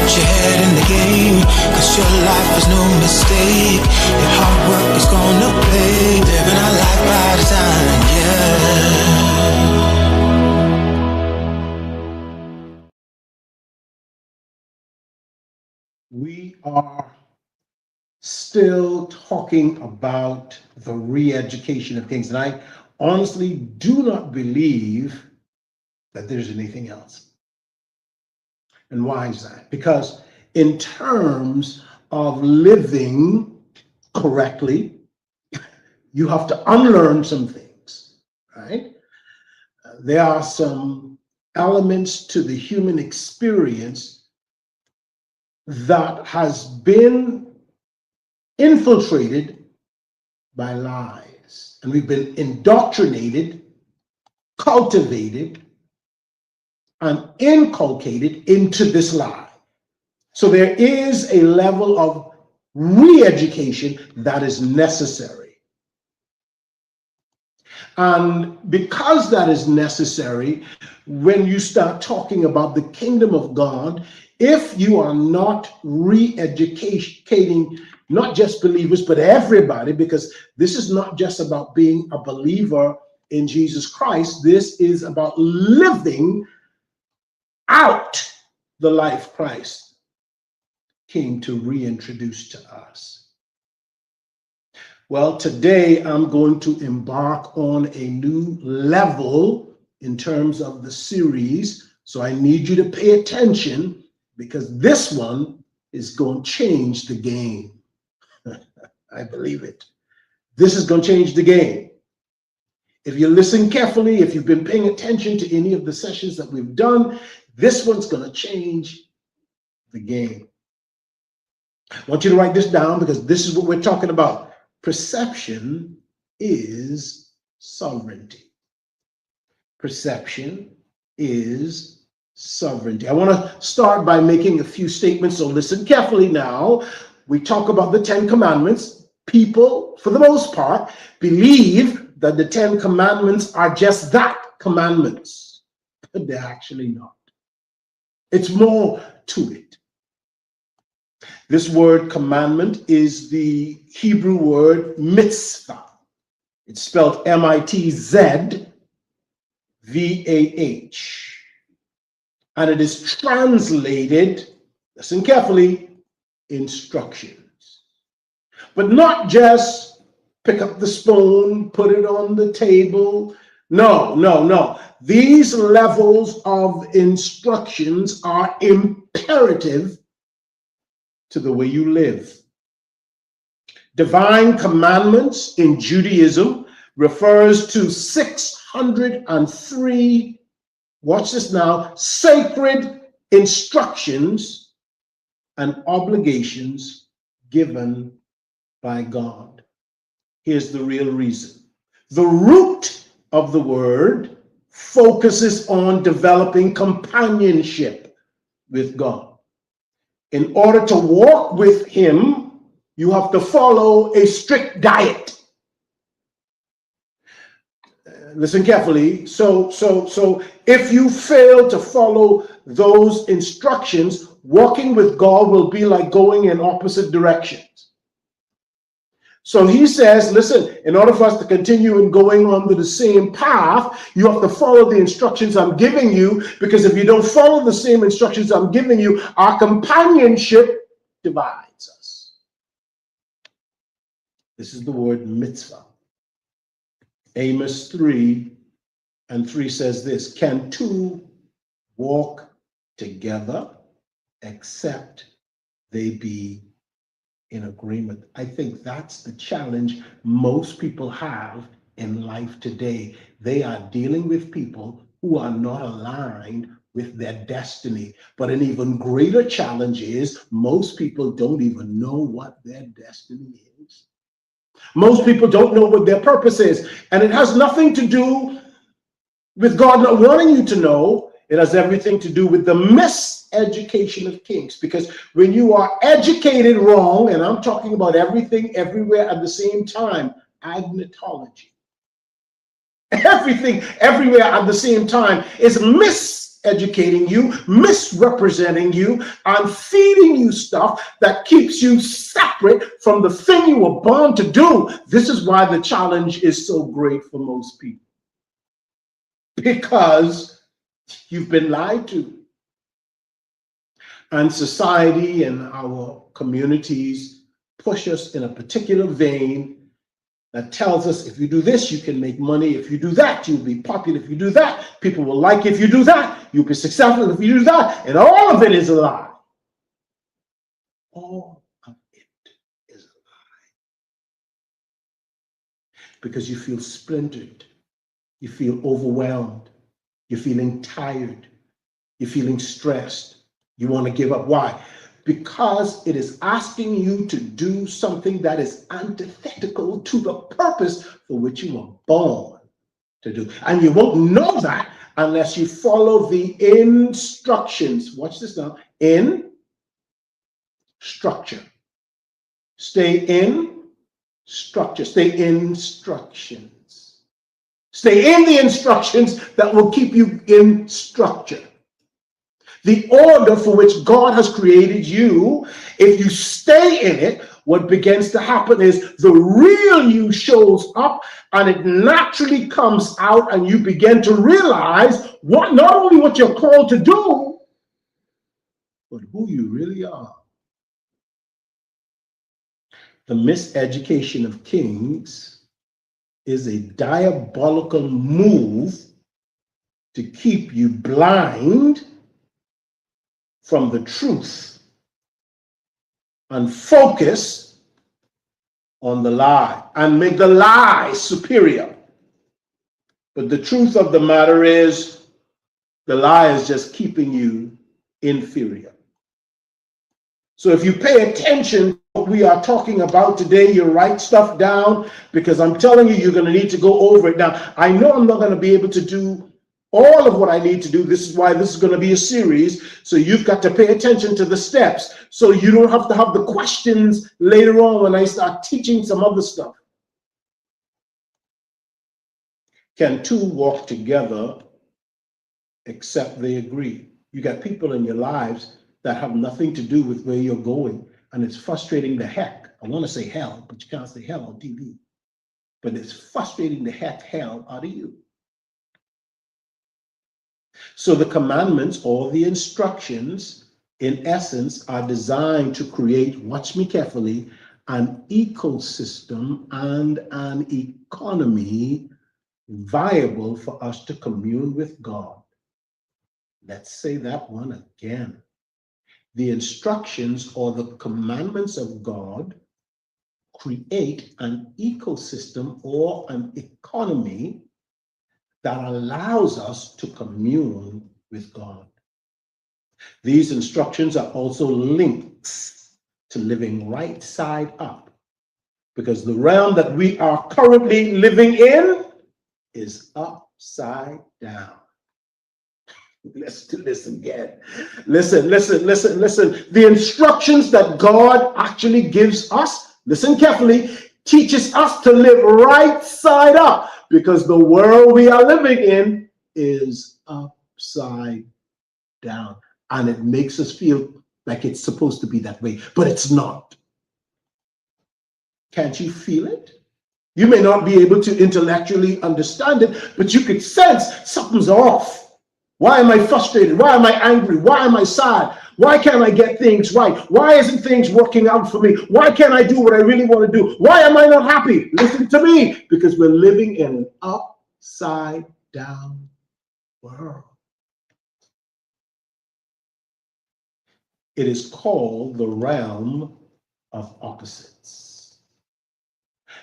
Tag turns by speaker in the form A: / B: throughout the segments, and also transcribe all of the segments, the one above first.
A: put your head in the game, 'cause your life is no mistake. Your hard work is gonna pay. Living our life by design, yeah.
B: We are still talking about the re-education of kings, and I honestly do not believe that there's anything else. And why is that? Because in terms of living correctly, you have to unlearn some things, right? There are some elements to the human experience that has been infiltrated by lies, and we've been indoctrinated, cultivated, and inculcated into this lie. So there is a level of re-education that is necessary. And because that is necessary, when you start talking about the kingdom of God, if you are not re-educating not just believers, but everybody, because this is not just about being a believer in Jesus Christ, this is about living out the life Christ came to reintroduce to us. Well, today I'm going to embark on a new level in terms of the series. So I need you to pay attention, because this one is going to change the game. I believe it. This is going to change the game. If you listen carefully, if you've been paying attention to any of the sessions that we've done, this one's going to change the game. I want you to write this down, because this is what we're talking about. Perception is sovereignty. Perception is sovereignty. I want to start by making a few statements, so listen carefully now. We talk about the 10 Commandments. People, for the most part, believe that the 10 Commandments are just that, commandments, but they're actually not. It's more to it. This word commandment is the Hebrew word mitzvah. It's spelled M-I-T-Z-V-A-H. And it is translated, listen carefully, instructions. But not just pick up the spoon, put it on the table. No, no, no. These levels of instructions are imperative to the way you live. Divine commandments in Judaism refers to 603, watch this now, sacred instructions and obligations given by God. Here's the real reason. The root of the word focuses on developing companionship with God. In order to walk with Him, you have to follow a strict diet. Listen carefully. So if you fail to follow those instructions, walking with God will be like going in opposite directions. So he says, listen, in order for us to continue in going on the same path, you have to follow the instructions I'm giving you, because if you don't follow the same instructions I'm giving you, our companionship divides us. This is the word mitzvah. Amos 3:3 says this: can two walk together except they be in agreement? I think that's the challenge most people have in life today. They are dealing with people who are not aligned with their destiny. But an even greater challenge is most people don't even know what their destiny is. Most people don't know what their purpose is. And it has nothing to do with God not wanting you to know. It has everything to do with the miseducation of kings. Because when you are educated wrong, and I'm talking about everything, everywhere at the same time, agnotology. Everything, everywhere at the same time is miseducation. miseducating you, misrepresenting you, and feeding you stuff that keeps you separate from the thing you were born to do. This is why the challenge is so great for most people. Because you've been lied to. And society and our communities push us in a particular vein that tells us if you do this, you can make money. If you do that, you'll be popular. If you do that, people will like you. If you do that, you'll be successful. If you do that, and all of it is a lie. All of it is a lie. Because you feel splintered. You feel overwhelmed. You're feeling tired. You're feeling stressed. You want to give up. Why? Because it is asking you to do something that is antithetical to the purpose for which you were born to do. And you won't know that unless you follow the instructions. Watch this now. In structure. Stay in structure. Stay in instructions. Stay in the instructions that will keep you in structure. The order for which God has created you, if you stay in it, what begins to happen is the real you shows up and it naturally comes out, and you begin to realize not only what you're called to do, but who you really are. The miseducation of kings is a diabolical move to keep you blind from the truth and focus on the lie and make the lie superior. But the truth of the matter is the lie is just keeping you inferior. So if you pay attention to what we are talking about today, you write stuff down, because I'm telling you, you're going to need to go over it. Now, I know I'm not going to be able to do all of what I need to do. This is why this is going to be a series. So you've got to pay attention to the steps, so you don't have to have the questions later on when I start teaching some other stuff. Can two walk together except they agree? You got people in your lives that have nothing to do with where you're going, and it's frustrating the heck. I want to say hell, but you can't say hell on TV. But it's frustrating the hell out of you. So the commandments, or the instructions, in essence, are designed to create, watch me carefully, an ecosystem and an economy viable for us to commune with God. Let's say that one again. The instructions, or the commandments of God, create an ecosystem or an economy that allows us to commune with God. These instructions are also links to living right side up, because the realm that we are currently living in is upside down. Let's do this again. Listen. The instructions that God actually gives us, listen carefully, teaches us to live right side up, because the world we are living in is upside down. And it makes us feel like it's supposed to be that way, but it's not. Can't you feel it? You may not be able to intellectually understand it, but you could sense something's off. Why am I frustrated? Why am I angry? Why am I sad? Why can't I get things right? Why isn't things working out for me? Why can't I do what I really want to do? Why am I not happy? Listen to me, because we're living in an upside down world. It is called the realm of opposites.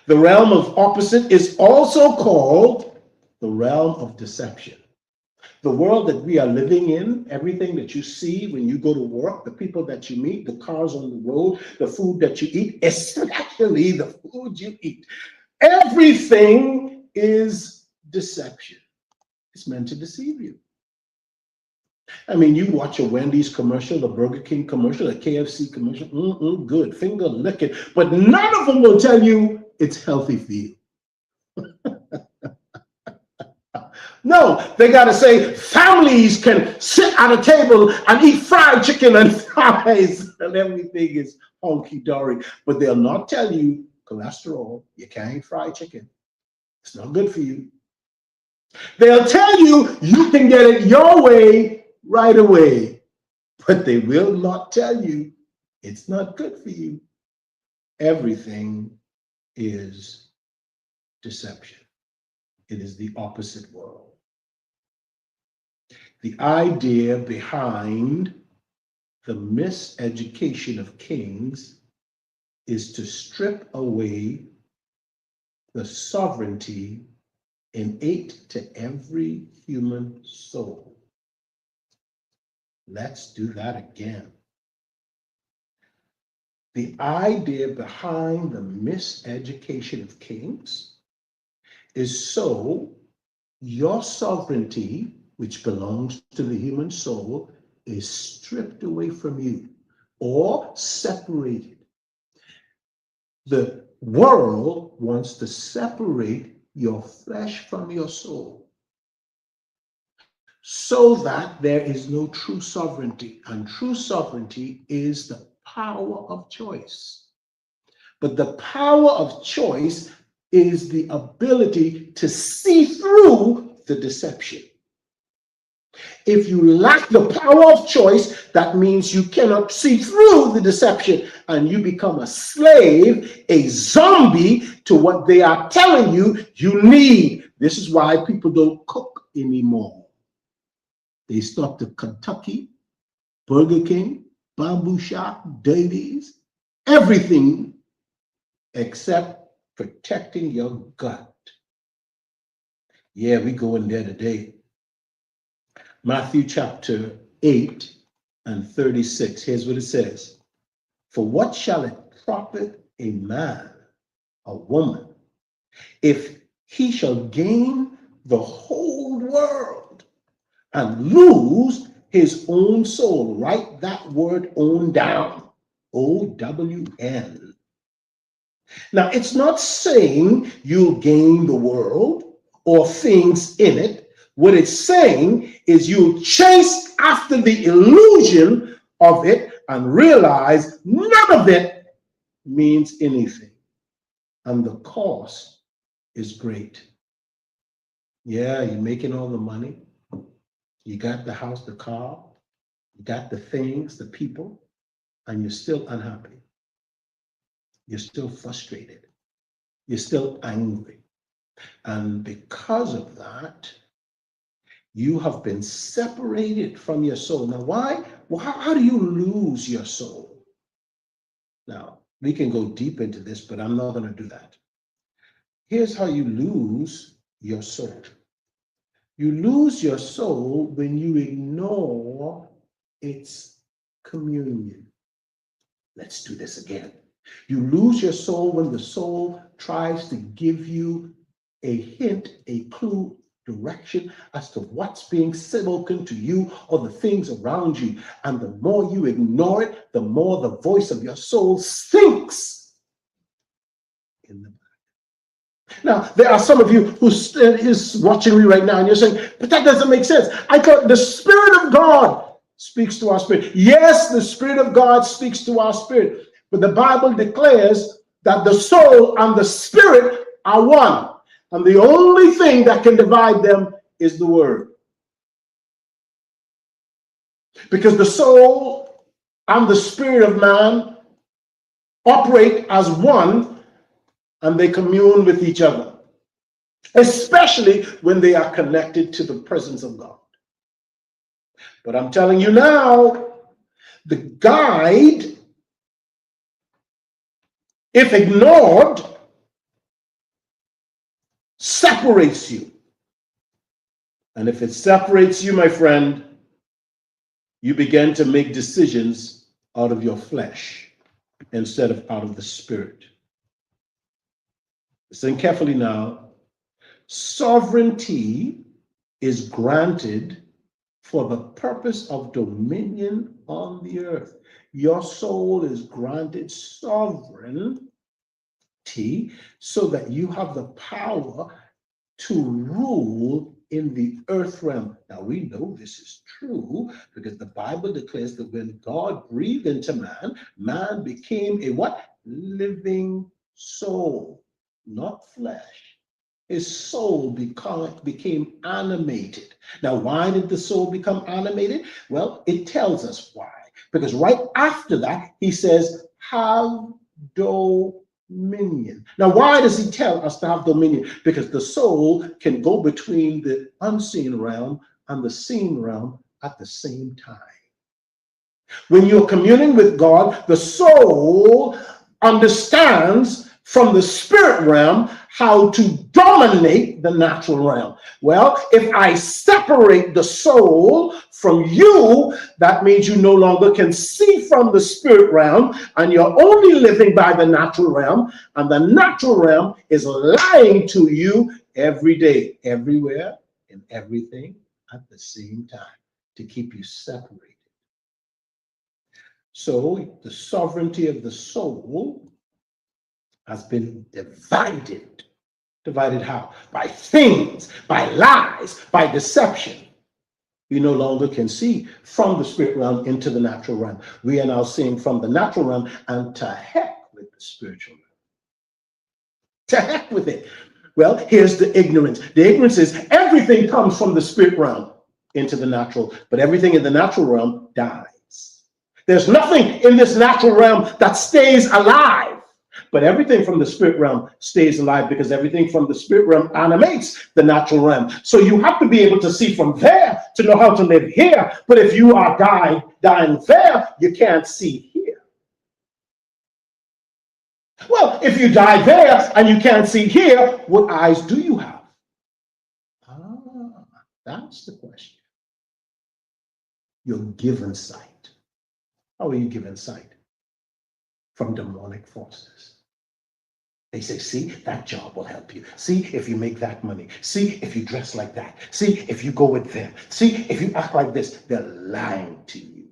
B: The realm of opposite is also called the realm of deception. The world that we are living in, everything that you see when you go to work, the people that you meet, the cars on the road, the food that you eat, especially the food you eat, everything is deception. It's meant to deceive you. I mean, you watch a Wendy's commercial, a Burger King commercial, a KFC commercial, good, finger licking, but none of them will tell you it's healthy for you. No, they got to say families can sit at a table and eat fried chicken and fries and everything is honky-dory. But they'll not tell you cholesterol, you can't eat fried chicken. It's not good for you. They'll tell you you can get it your way right away, but they will not tell you it's not good for you. Everything is deception. It is the opposite world. The idea behind the miseducation of kings is to strip away the sovereignty innate to every human soul. Let's do that again. The idea behind the miseducation of kings is so your sovereignty, which belongs to the human soul, is stripped away from you or separated. The world wants to separate your flesh from your soul so that there is no true sovereignty. And true sovereignty is the power of choice. But the power of choice is the ability to see through the deception. If you lack the power of choice, that means you cannot see through the deception and you become a slave, a zombie to what they are telling you you need. This is why people don't cook anymore. They stop at Kentucky, Burger King, Bamboo Shop, Davies, everything except protecting your gut. Yeah, we go in there today. Matthew chapter 8 and 36. Here's what it says. For what shall it profit a man, a woman, if he shall gain the whole world and lose his own soul? Write that word own down. O-W-N. Now, it's not saying you'll gain the world or things in it. What it's saying is you'll chase after the illusion of it and realize none of it means anything. And the cost is great. Yeah, you're making all the money. You got the house, the car, you got the things, the people, and you're still unhappy. You're still frustrated. You're still angry. And because of that, you have been separated from your soul. Now, why? Well, how do you lose your soul? Now, we can go deep into this, but I'm not going to do that. Here's how you lose your soul. You lose your soul when you ignore its communion. Let's do this again. You lose your soul when the soul tries to give you a hint, a clue, direction as to what's being spoken to you or the things around you. And the more you ignore it, the more the voice of your soul sinks in the back. Now, there are some of you who is watching me right now and you're saying, but that doesn't make sense. I thought the Spirit of God speaks to our spirit. Yes, the Spirit of God speaks to our spirit. But the Bible declares that the soul and the spirit are one. And the only thing that can divide them is the word. Because the soul and the spirit of man operate as one and they commune with each other, especially when they are connected to the presence of God. But I'm telling you now, the guide, if ignored, separates you. And if it separates you, my friend, you begin to make decisions out of your flesh instead of out of the spirit. Listen carefully now. Sovereignty is granted for the purpose of dominion on the earth. Your soul is granted sovereignty so that you have the power to rule in the earth realm. Now we know this is true because the Bible declares that when God breathed into man, man became a what? Living soul, not flesh. His soul became animated. Now, why did the soul become animated? Well, it tells us why. Because right after that, he says, have dominion. Now, why does he tell us to have dominion? Because the soul can go between the unseen realm and the seen realm at the same time. When you're communing with God, the soul understands from the spirit realm how to dominate the natural realm. Well, if I separate the soul from you, that means you no longer can see from the spirit realm, and you're only living by the natural realm, and the natural realm is lying to you every day, everywhere, and everything at the same time to keep you separated. So the sovereignty of the soul has been divided. Divided how? By things, by lies, by deception. We no longer can see from the spirit realm into the natural realm. We are now seeing from the natural realm, and to heck with the spiritual realm. To heck with it. Well, here's the ignorance. The ignorance is everything comes from the spirit realm into the natural, but everything in the natural realm dies. There's nothing in this natural realm that stays alive, but everything from the spirit realm stays alive because everything from the spirit realm animates the natural realm. So you have to be able to see from there to know how to live here. But if you are dying there, you can't see here. Well, if you die there and you can't see here, what eyes do you have? That's the question. You're given sight. How are you given sight? From demonic forces. They say, see, that job will help you. See, if you make that money. See, if you dress like that. See, if you go with them. See, if you act like this. They're lying to you.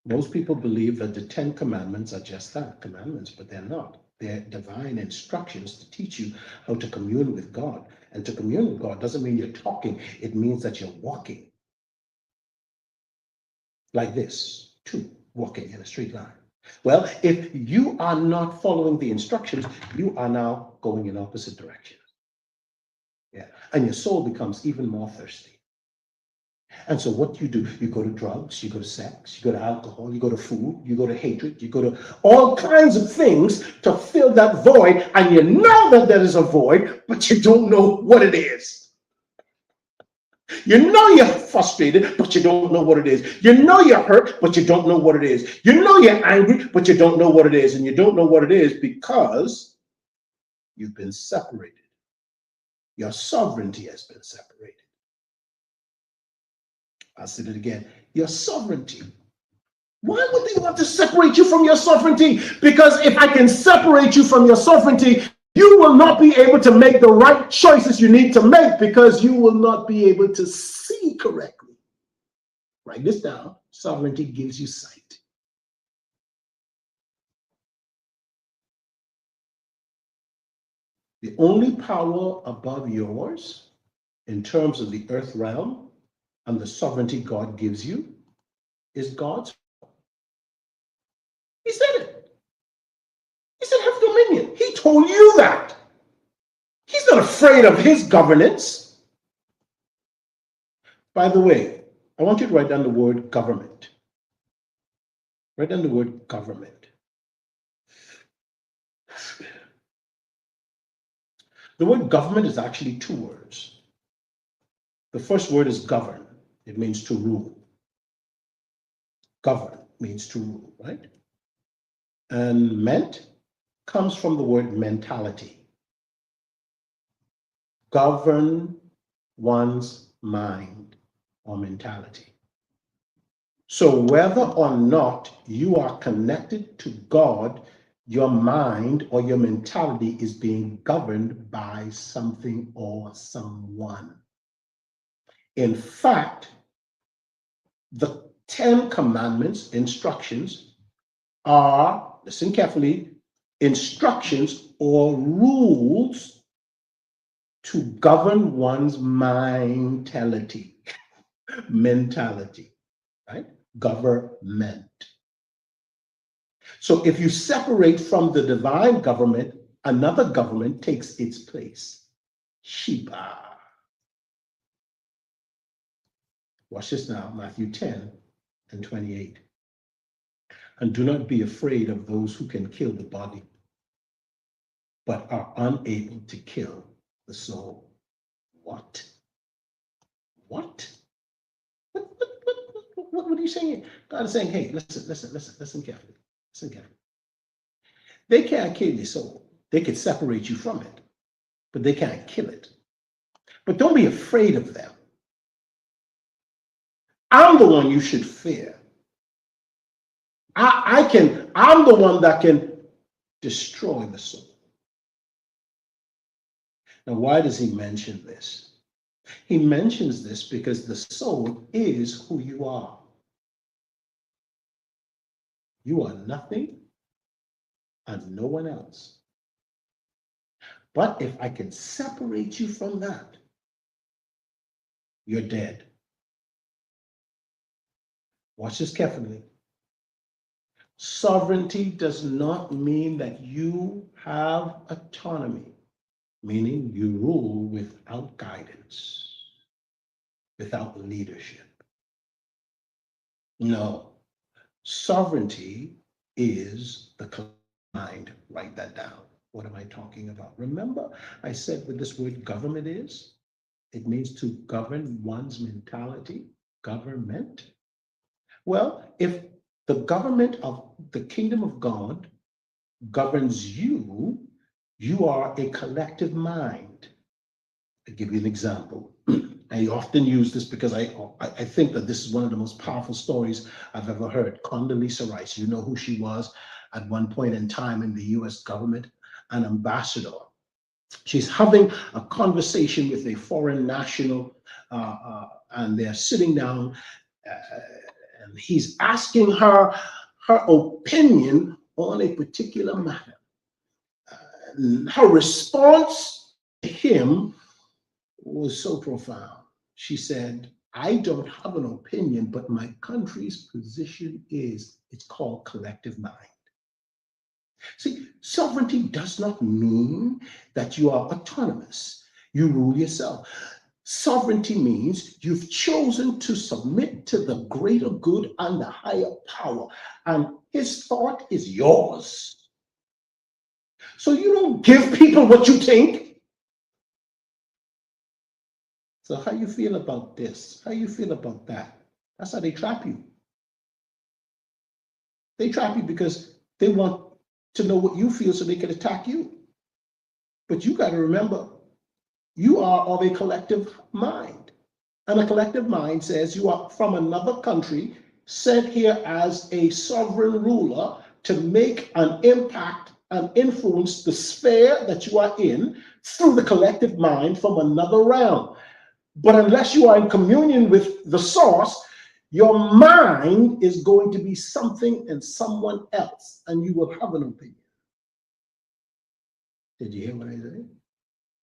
B: Most people believe that the 10 commandments are just that, commandments, but they're not. They're divine instructions to teach you how to commune with God. And to commune with God doesn't mean you're talking. It means that you're walking. Like this, two, walking in a straight line. Well, if you are not following the instructions, you are now going in opposite directions. Yeah. And your soul becomes even more thirsty. And so what do, you go to drugs, you go to sex, you go to alcohol, you go to food, you go to hatred, you go to all kinds of things to fill that void. And you know that there is a void, but you don't know what it is. You know you're frustrated, but you don't know what it is. You know you're hurt, but you don't know what it is. You know you're angry, but you don't know what it is. And you don't know what it is because you've been separated. Your sovereignty has been separated. I'll say it again. Your sovereignty. Why would they want to separate you from your sovereignty? Because if I can separate you from your sovereignty, you will not be able to make the right choices you need to make because you will not be able to see correctly. Write this down. Sovereignty gives you sight. The only power above yours in terms of the earth realm and the sovereignty God gives you is God's power. He said it. He said, have dominion. He told you that. He's not afraid of his governance. By the way, I want you to write down the word government. Write down the word government. The word government is actually two words. The first word is govern. It means to rule. Govern means to rule, right? And ment comes from the word mentality. Govern one's mind or mentality. So whether or not you are connected to God, your mind or your mentality is being governed by something or someone. In fact, the 10 commandments, instructions, are, listen carefully, instructions or rules to govern one's mentality, right? Government. So if you separate from the divine government, another government takes its place. Sheba. Watch this now, Matthew 10 and 28. And do not be afraid of those who can kill the body, but are unable to kill the soul. What? What? What are you saying? God is saying, hey, listen carefully. Listen carefully. They can't kill your soul. They could separate you from it, but they can't kill it. But don't be afraid of them. I'm the one you should fear. I'm the one that can destroy the soul. Now, why does he mention this? He mentions this because the soul is who you are. You are nothing and no one else. But if I can separate you from that, you're dead. Watch this carefully. Sovereignty does not mean that you have autonomy, meaning you rule without guidance, without leadership. No, sovereignty is the mind. Write that down. What am I talking about? Remember, I said what this word government is? It means to govern one's mentality, government. Well, if the government of the kingdom of God governs you, you are a collective mind. I'll give you an example. I often use this because I think that this is one of the most powerful stories I've ever heard. Condoleezza Rice, you know who she was at one point in time in the US government, an ambassador. She's having a conversation with a foreign national, and they're sitting down, and he's asking her opinion on a particular matter. Her response to him was so profound. She said, I don't have an opinion, but my country's position is, it's called collective mind. See, sovereignty does not mean that you are autonomous. You rule yourself. Sovereignty means you've chosen to submit to the greater good and the higher power, and his thought is yours. So you don't give people what you think. So how you feel about this? How you feel about that? That's how they trap you. They trap you because they want to know what you feel so they can attack you. But you got to remember, you are of a collective mind. And a collective mind says you are from another country, sent here as a sovereign ruler to make an impact and influence the sphere that you are in through the collective mind from another realm. But unless you are in communion with the source, your mind is going to be something and someone else, and you will have an opinion. Did you hear what I said?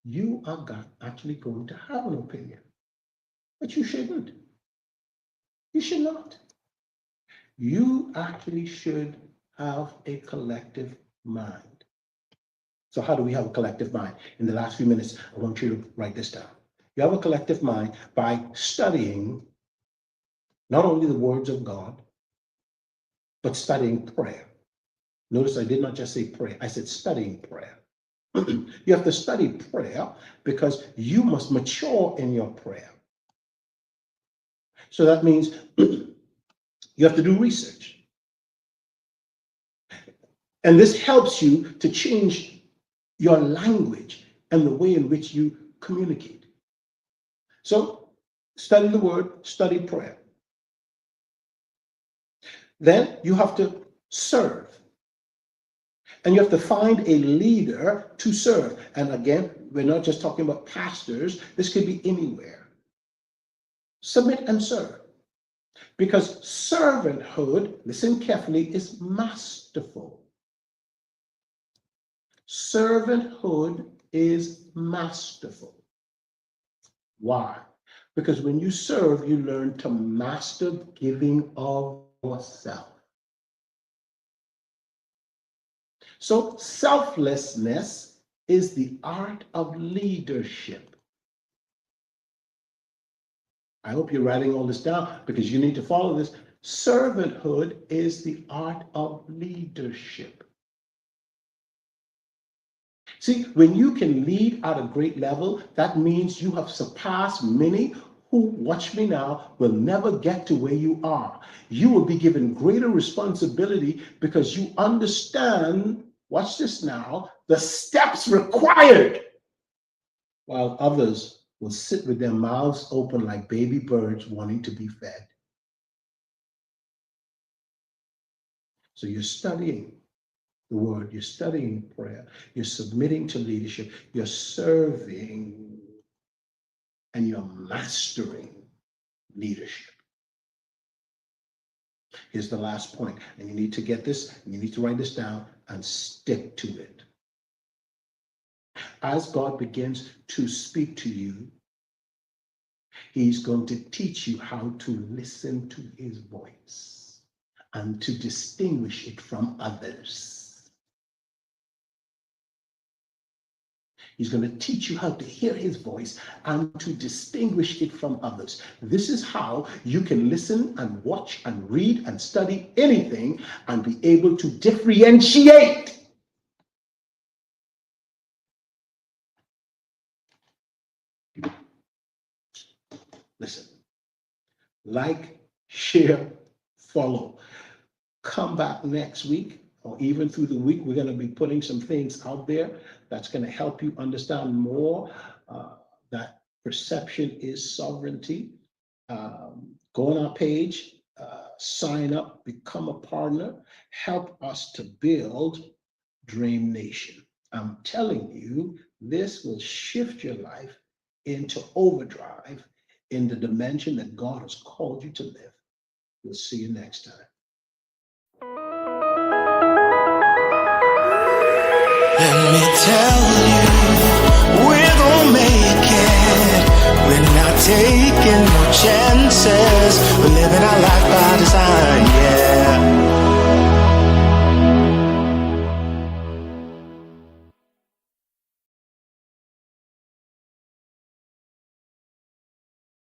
B: You are actually going to have an opinion, but you shouldn't. You should not. You actually should have a collective mind. So how do we have a collective mind? In the last few minutes, I want you to write this down. You have a collective mind by studying not only the words of God, but studying prayer. Notice I did not just say prayer, I said studying prayer. You have to study prayer because you must mature in your prayer. So that means you have to do research. And this helps you to change your language and the way in which you communicate. So study the word, study prayer. Then you have to serve. And you have to find a leader to serve. And again, we're not just talking about pastors. This could be anywhere. Submit and serve. Because servanthood, listen carefully, is masterful. Servanthood is masterful. Why? Because when you serve, you learn to master giving of yourself. So selflessness is the art of leadership. I hope you're writing all this down because you need to follow this. Servanthood is the art of leadership. See, when you can lead at a great level, that means you have surpassed many who, watch me now, will never get to where you are. You will be given greater responsibility because you understand, watch this now, the steps required, while others will sit with their mouths open like baby birds wanting to be fed. So you're studying the word, you're studying prayer, you're submitting to leadership, you're serving, and you're mastering leadership. Here's the last point, and you need to get this, and you need to write this down and stick to it. As God begins to speak to you, He's going to teach you how to listen to His voice and to distinguish it from others. He's going to teach you how to hear His voice and to distinguish it from others. This is how you can listen and watch and read and study anything and be able to differentiate. Listen, like, share, follow. Come back next week or even through the week. We're going to be putting some things out there that's going to help you understand more that perception is sovereignty. Go on our page, sign up, become a partner, help us to build Dreamnation. I'm telling you, this will shift your life into overdrive in the dimension that God has called you to live. We'll see you next time.
A: Let me tell you, we're gonna make it. We're not taking no chances. We're living our life by design.